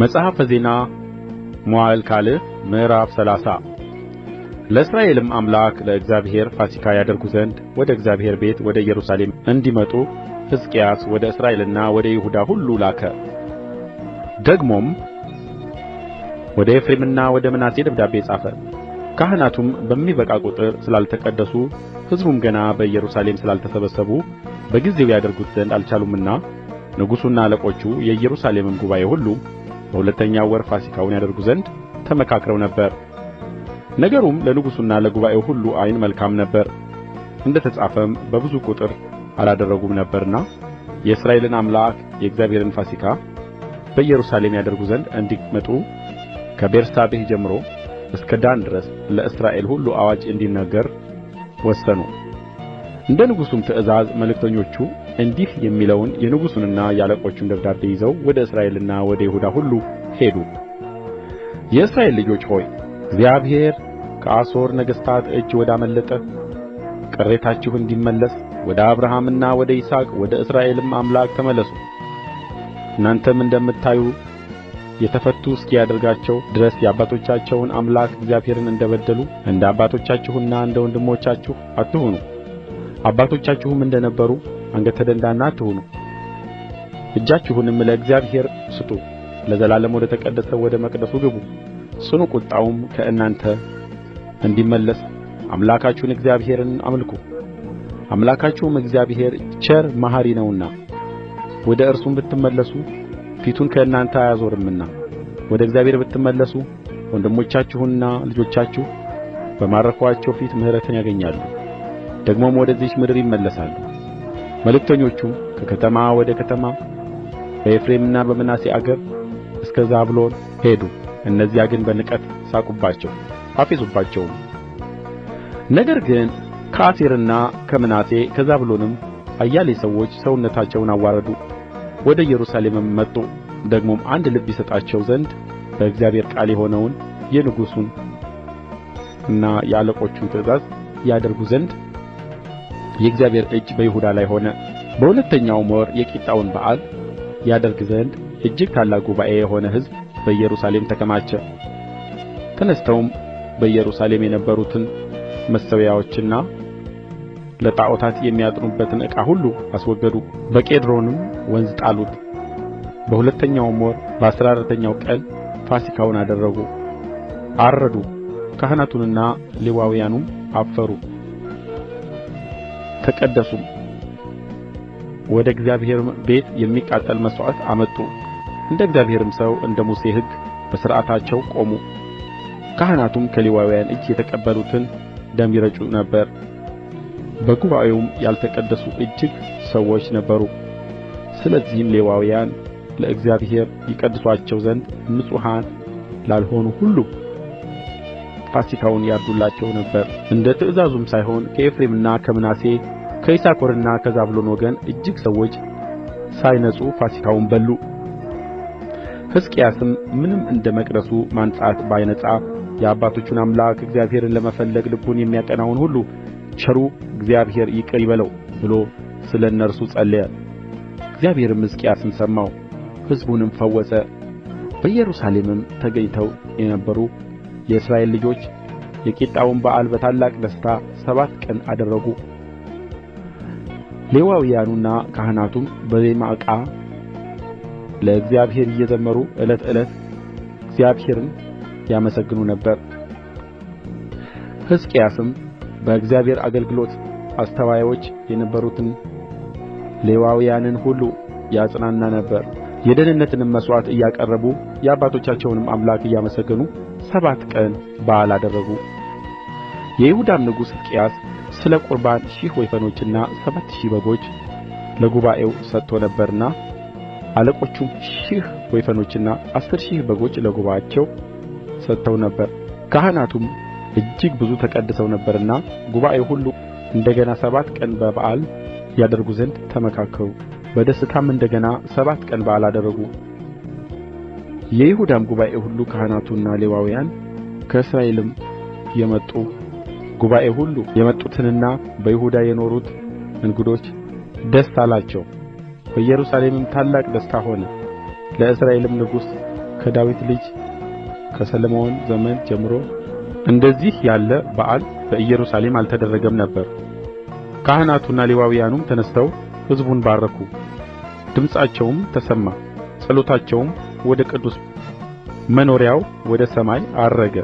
መጽሐፈ ዜና መዋዕል ካልዕ ምዕራፍ 30 ለእስራኤልም አምላክ ለእግዚአብሔር ፋሲካ ያደርጉ ዘንድ ወደ እግዚአብሔር ቤት ወደ ኢየሩሳሌም እንዲመጡ ሕዝቅያስ ወደ እስራኤልና ወደ ይሁዳ ሁሉ ላከ። ደግሞም ወደ ኤፍሬምና ወደ ምናሴ ደብዳቤ ጻፈ። ካህናቱም በሚበቃ ቁጥር ስላልተቀደሱ ሕዝቡም ገና በኢየሩሳሌም ስላልተሰበሰቡ በጊዜው ያደርጉት ዘንድ አልቻሉምና ንጉሡና አለቆቹ የኢየሩሳሌምም ጉባኤ ሁሉ በሁለተኛው ወር ፋሲካውን ያደርጉ ዘንድ ተመካክረው ነበር። ነገሩም ለንጉሡና ለጉባኤው ሁሉ ዓይን መልካም ነበረ። እንደ ተጻፈም በብዙ ቁጥር አላደረጉም ነበርና የእስራኤልን አምላክ የእግዚአብሔርን ፋሲካ በኢየሩሳሌም ያደርጉ ዘንድ እንዲመጡ ከቤርሳቤህ ጀምሮ እስከ ዳን ድረስ ለእስራኤል ሁሉ አዋጅ እንዲነገር ወሰኑ። እንደ ንጉሡም ትእዛዝ መልእክተኞቹ እንዲህ የሚለውን የንጉሡንና የአለቆቹን ደብዳቤ ይዘው ወደ እስራኤልና ወደ ይሁዳ ሁሉ ሄዱ። የእስራኤል ልጆች ሆይ እግዚአብሔር ከአሦር ነገሥታት እጅ ወዳመለጠ ቅሬታችሁ እንዲመለስ ወደ አብርሃምና ወደ ይስሐቅ ወደ እስራኤልም አምላክ ተመለሱ። እናንተም እንደምታዩ የተፈቱ እስኪያደርጋቸው ድረስ የአባቶቻቸውን አምላክ እግዚአብሔርን እንደ በደሉ እንደ አባቶቻችሁና እንደ ወንድሞቻችሁ አትሁኑ። አባቶቻችሁም እንደ ነበሩ አንገተ ደንዳና አትሁኑ። እጃችሁንም ለእግዚአብሔር ስጡ። ለዘላለም ወደ ተቀደሰው ወደ መቅደሱ ግቡ። ጽኑ ቍጣውም ከእናንተ እንዲመለስ አምላካችሁን እግዚአብሔርን አምልኩ። አምላካችሁም እግዚአብሔር ቸር መሐሪ ነውና ወደ እርሱም ብትመለሱ ፊቱን ከእናንተ አያዞርምና ወደ እግዚአብሔር ብትመለሱ ወንድሞቻችሁና ልጆቻችሁ በማረኩአቸው ፊት ምሕረትን ያገኛሉ። ደግሞም ወደዚህች ምድር ይመለሳሉ። መልእክተኞቹም ከከተማ ወደ ከተማ በኤፍሬምና በምናሴ አገር እስከ ዛብሎን ሄዱ። እነዚያ ግን በንቀት ሳቁባቸው አፌዙባቸውም። ነገር ግን ከአሴርና ከምናሴ ከዛብሎንም አያሌ ሰዎች ሰውነታቸውን አዋረዱ፣ ወደ ኢየሩሳሌምም መጡ። ደግሞም አንድ ልብ ይሰጣቸው ዘንድ በእግዚአብሔር ቃል የሆነውን የንጉሡን እና የአለቆቹን ትእዛዝ ያደርጉ ዘንድ የእግዚአብሔር እጅ በይሁዳ ላይ ሆነ። በሁለተኛውም ወር የቂጣውን በዓል ያደርግ ዘንድ እጅግ ታላቅ ጉባኤ የሆነ ሕዝብ በኢየሩሳሌም ተከማቸ። ተነሥተውም በኢየሩሳሌም የነበሩትን መሠዊያዎችና ለጣዖታት የሚያጥኑበትን ዕቃ ሁሉ አስወገዱ፣ በቄድሮንም ወንዝ ጣሉት። በሁለተኛውም ወር በ14ኛው ቀን ፋሲካውን አደረጉ፣ አረዱ። ካህናቱንና ሌዋውያኑም አፈሩ፣ ተቀደሱም። ወደ እግዚአብሔርም ቤት የሚቃጠል መሥዋዕት አመጡ። እንደ እግዚአብሔርም ሰው እንደ ሙሴ ሕግ በሥርዓታቸው ቆሙ። ካህናቱም ከሌዋውያን እጅ የተቀበሉትን ደም ይረጩ ነበር። በጉባኤውም ያልተቀደሱ እጅግ ሰዎች ነበሩ። ስለዚህም ሌዋውያን ለእግዚአብሔር ይቀድሱአቸው ዘንድ ንጹሐን ላልሆኑ ሁሉ ፋሲካውን ያርዱላቸው ነበር። እንደ ትእዛዙም ሳይሆን ከኤፍሬምና ከምናሴ ከይሳኮርና ከዛብሎን ወገን እጅግ ሰዎች ሳይነጹ ፋሲካውን በሉ። ሕዝቅያስም ምንም እንደ መቅደሱ ማንጻት ባይነጻ የአባቶቹን አምላክ እግዚአብሔርን ለመፈለግ ልቡን የሚያቀናውን ሁሉ ቸሩ እግዚአብሔር ይቅር ይበለው ብሎ ስለ እነርሱ ጸለየ። እግዚአብሔርም ሕዝቅያስን ሰማው፣ ሕዝቡንም ፈወሰ። በኢየሩሳሌምም ተገኝተው የነበሩ የእስራኤል ልጆች የቂጣውን በዓል በታላቅ ደስታ 7 ቀን አደረጉ። ሌዋውያኑና ካህናቱም በዜማ ዕቃ ለእግዚአብሔር እየዘመሩ ዕለት ዕለት እግዚአብሔርን ያመሰግኑ ነበር። ሕዝቅያስም በእግዚአብሔር አገልግሎት አስተዋዮች የነበሩትን ሌዋውያንን ሁሉ ያጽናና ነበር። የደኅንነትንም መሥዋዕት እያቀረቡ የአባቶቻቸውንም አምላክ እያመሰገኑ 7 ቀን በዓል አደረጉ። የይሁዳም ንጉሥ ሕዝቅያስ ስለ ቁርባን 1000 ወይፈኖችና 7000 በጎች ለጉባኤው ሰጥቶ ነበርና አለቆቹም 1000 ወይፈኖችና 10000 በጎች ለጉባኤአቸው ሰጥተው ነበር። ካህናቱም እጅግ ብዙ ተቀድሰው ነበርና ጉባኤው ሁሉ እንደገና 7 ቀን በዓል ያደርጉ ዘንድ ተመካከሩ። በደስታም እንደገና 7 ቀን በዓል አደረጉ። የይሁዳም ጉባኤ ሁሉ ካህናቱና ሌዋውያን ከእስራኤልም የመጡ ጉባኤ ሁሉ የመጡትንና በይሁዳ የኖሩት እንግዶች ደስ አላቸው። በኢየሩሳሌምም ታላቅ ደስታ ሆነ። ለእስራኤልም ንጉሥ ከዳዊት ልጅ ከሰሎሞን ዘመን ጀምሮ እንደዚህ ያለ በዓል በኢየሩሳሌም አልተደረገም ነበር። ካህናቱና ሌዋውያኑም ተነሥተው ሕዝቡን ባረኩ። ድምፃቸውም ተሰማ፣ ጸሎታቸውም ወደ ቅዱስ መኖሪያው ወደ ሰማይ ዐረገ።